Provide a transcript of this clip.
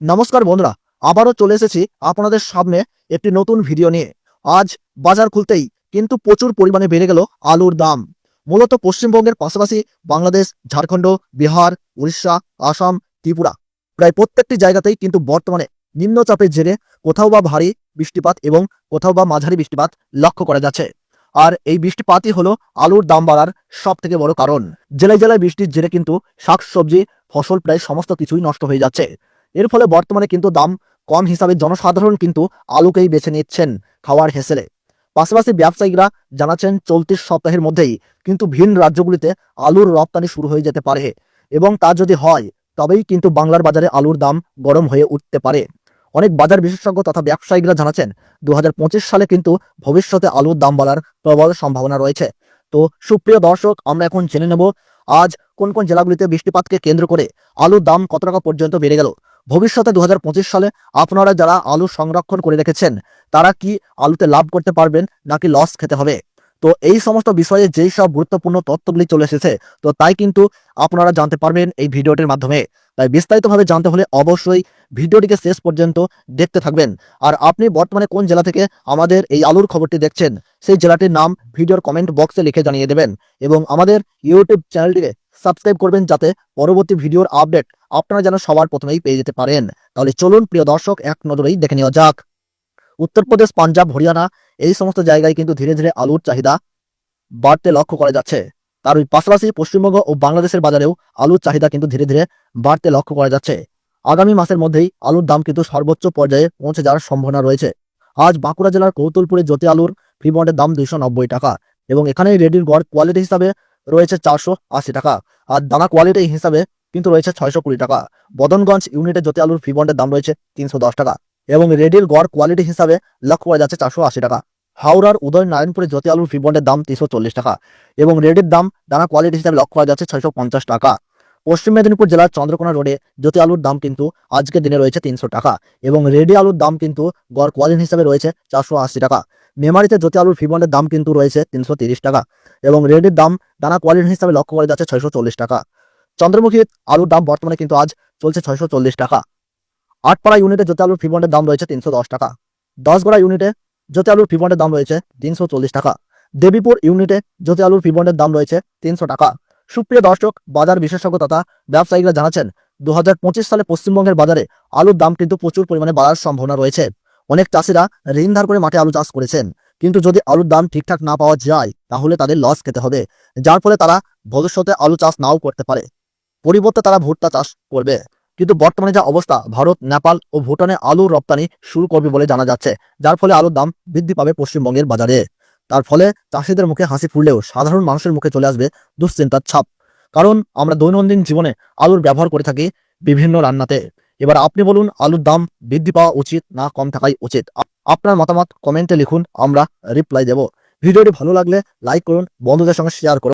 নমস্কার বন্ধুরা, আবারও চলে এসেছি আপনাদের সামনে একটি নতুন ভিডিও নিয়ে। আজ বাজার খুলতেই কিন্তু প্রচুর পরিমাণে বেড়ে গেল আলুর দাম। মূলত পশ্চিমবঙ্গের পাশাপাশি বাংলাদেশ, ঝাড়খণ্ড, বিহার, উড়িষ্যা, আসাম, ত্রিপুরা প্রায় প্রত্যেকটি জায়গাতেই কিন্তু বর্তমানে নিম্নচাপের জেরে কোথাও বা ভারী বৃষ্টিপাত এবং কোথাও বা মাঝারি বৃষ্টিপাত লক্ষ্য করা যাচ্ছে। আর এই বৃষ্টিপাতই হলো আলুর দাম বাড়ার সব থেকে বড় কারণ। জেলায় জেলায় বৃষ্টির জেরে কিন্তু শাকসবজি, ফসল প্রায় সমস্ত কিছুই নষ্ট হয়ে যাচ্ছে। এর ফলে বর্তমানে কিন্তু দাম কম হিসাবে জনসাধারণ কিন্তু আলুকেই বেছে নিচ্ছেন খাওয়ার হেসেলে। পাশাপাশি ব্যবসায়ীরা জানাচ্ছেন চলতি সপ্তাহের মধ্যেই কিন্তু ভিন রাজ্যগুলিতে আলুর রপ্তানি শুরু হয়ে যেতে পারে এবং তা যদি হয় তবেই কিন্তু বাংলার বাজারে আলুর দাম গরম হয়ে উঠতে পারে। অনেক বাজার বিশেষজ্ঞ তথা ব্যবসায়ীরা জানাচ্ছেন 2025 সালে কিন্তু ভবিষ্যতে আলুর দাম বাড়ার প্রবল সম্ভাবনা রয়েছে। তো সুপ্রিয় দর্শক, আমরা এখন জেনে নেব আজ কোন কোন জেলাগুলিতে বৃষ্টিপাতকে কেন্দ্র করে আলুর দাম কত টাকা পর্যন্ত বেড়ে গেল। ভবিষ্যতে 2025 সালে আপনারা যারা আলু সংরক্ষণ করে রেখেছেন তারা কি আলুতে লাভ করতে পারবেন নাকি লস খেতে হবে? তো এই সমস্ত বিষয়ে যেই সব গুরুত্বপূর্ণ তথ্যগুলি চলে এসেছে, তো তাই কিন্তু আপনারা জানতে পারবেন এই ভিডিওটির মাধ্যমে। তাই বিস্তারিতভাবে জানতে হলে অবশ্যই ভিডিওটিকে শেষ পর্যন্ত দেখতে থাকবেন। আর আপনি বর্তমানে কোন জেলা থেকে আমাদের এই আলুর খবরটি দেখছেন সেই জেলাটির নাম ভিডিওর কমেন্ট বক্সে লিখে জানিয়ে দেবেন এবং আমাদের ইউটিউব চ্যানেলটিকে সাবস্ক্রাইব করবেন যাতে পরবর্তী ভিডিওর আপডেট আপনারা যেন সবার প্রথমেই পেয়ে যেতে পারেন। তাহলে চলুন প্রিয় দর্শক, এক নজরেই দেখে নেওয়া যাক। উত্তরপ্রদেশ, পাঞ্জাব, হরিয়ানা এই সমস্ত জায়গায় কিন্তু ধীরে ধীরে আলুর চাহিদা বাড়তে লক্ষ্য করা যাচ্ছে। তার পাশাপাশি পশ্চিমবঙ্গ ও বাংলাদেশের বাজারেও আলুর চাহিদা কিন্তু ধীরে ধীরে বাড়তে লক্ষ্য করা যাচ্ছে। আগামী মাসের মধ্যেই আলুর দাম কিন্তু সর্বোচ্চ পর্যায়ে পৌঁছে যাওয়ার সম্ভাবনা রয়েছে। আজ বাঁকুড়া জেলার কৌতুলপুরে জ্যোতি আলুর ফ্রি বন্ডের দাম 290 টাকা এবং এখানে রেডির গড় কোয়ালিটি হিসাবে রয়েছে 480 টাকা, আর দানা কোয়ালিটি হিসাবে কিন্তু রয়েছে 620 টাকা। বদনগঞ্জ ইউনিটে জ্যোতি আলুর ফ্রি বন্ডের দাম রয়েছে 310 টাকা এবং রেডির গড় কোয়ালিটি হিসাবে লক্ষ্য করা যাচ্ছে 480 টাকা। হাওড়ার উদয় নারায়ণপুরে জ্যোতি আলুর ফ্রি বন্ডের দাম 340 টাকা এবং রেডির দাম দানা কোয়ালিটি হিসাবে লক্ষ্য করা যাচ্ছে 650 টাকা। পশ্চিম মেদিনীপুর জেলার চন্দ্রকোনা রোডে জ্যোতি আলুর দাম কিন্তু আজকের দিনে রয়েছে 300 টাকা এবং রেডি আলুর দাম কিন্তু গড় কোয়ালিটি হিসাবে রয়েছে 480 টাকা। মেমারিতে জ্যোতি আলুর ফ্রি বন্ডের দাম কিন্তু রয়েছে 330 টাকা এবং রেডির দাম দানা কোয়ালিটি হিসাবে লক্ষ্য করা যাচ্ছে 640 টাকা। চন্দ্রমুখী আলুর দাম বর্তমানে কিন্তু আজ চলছে 640 টাকা। আটপাড়া ইউনিটে জ্যোতি আলুর ফ্রি বন্ডের দাম রয়েছে 310 টাকা। 10গড়া ইউনিটে জ্যোতি আলুর ফ্রি বন্ডের দাম রয়েছে 340 টাকা। দেবীপুর ইউনিটে জ্যোতি আলুর ফ্রি বন্ডের দাম রয়েছে 300 টাকা। সুপ্রিয় দর্শক, বাজার বিশেষজ্ঞ তথা ব্যবসায়ীরা জানাচ্ছেন 2025 সালে পশ্চিমবঙ্গের বাজারে আলুর দাম কিন্তু প্রচুর পরিমাণে বাড়ার সম্ভাবনা রয়েছে। অনেক চাষিরা ঋণ ধার করে মাঠে আলু চাষ করেছেন, কিন্তু যদি আলুর দাম ঠিকঠাক না পাওয়া যায় তাহলে তাদের লস খেতে হবে, যার ফলে তারা ভবিষ্যতে আলু চাষ নাও করতে পারে, পরিবর্তে তারা ভুট্টা চাষ করবে। কিন্তু বর্তমানে যা অবস্থা, ভারত, নেপাল ও ভুটানে আলুর রপ্তানি শুরু করবে বলে জানা যাচ্ছে, যার ফলে আলুর দাম বৃদ্ধি পাবে পশ্চিমবঙ্গের বাজারে। তার ফলে চাষিদের মুখে হাসি ফুটলেও সাধারণ মানুষের মুখে চলে আসবে দুশ্চিন্তার ছাপ, কারণ আমরা দৈনন্দিন জীবনে আলুর ব্যবহার করে থাকি বিভিন্ন রান্নাতে। এবার আপনি বলুন, আলুর দাম বৃদ্ধি পাওয়া উচিত না কম থাকাই উচিত? আপনার মতামত কমেন্টে লিখুন, আমরা রিপ্লাই দেব। ভিডিওটি ভালো লাগলে লাইক করুন, বন্ধুদের সঙ্গে শেয়ার করুন।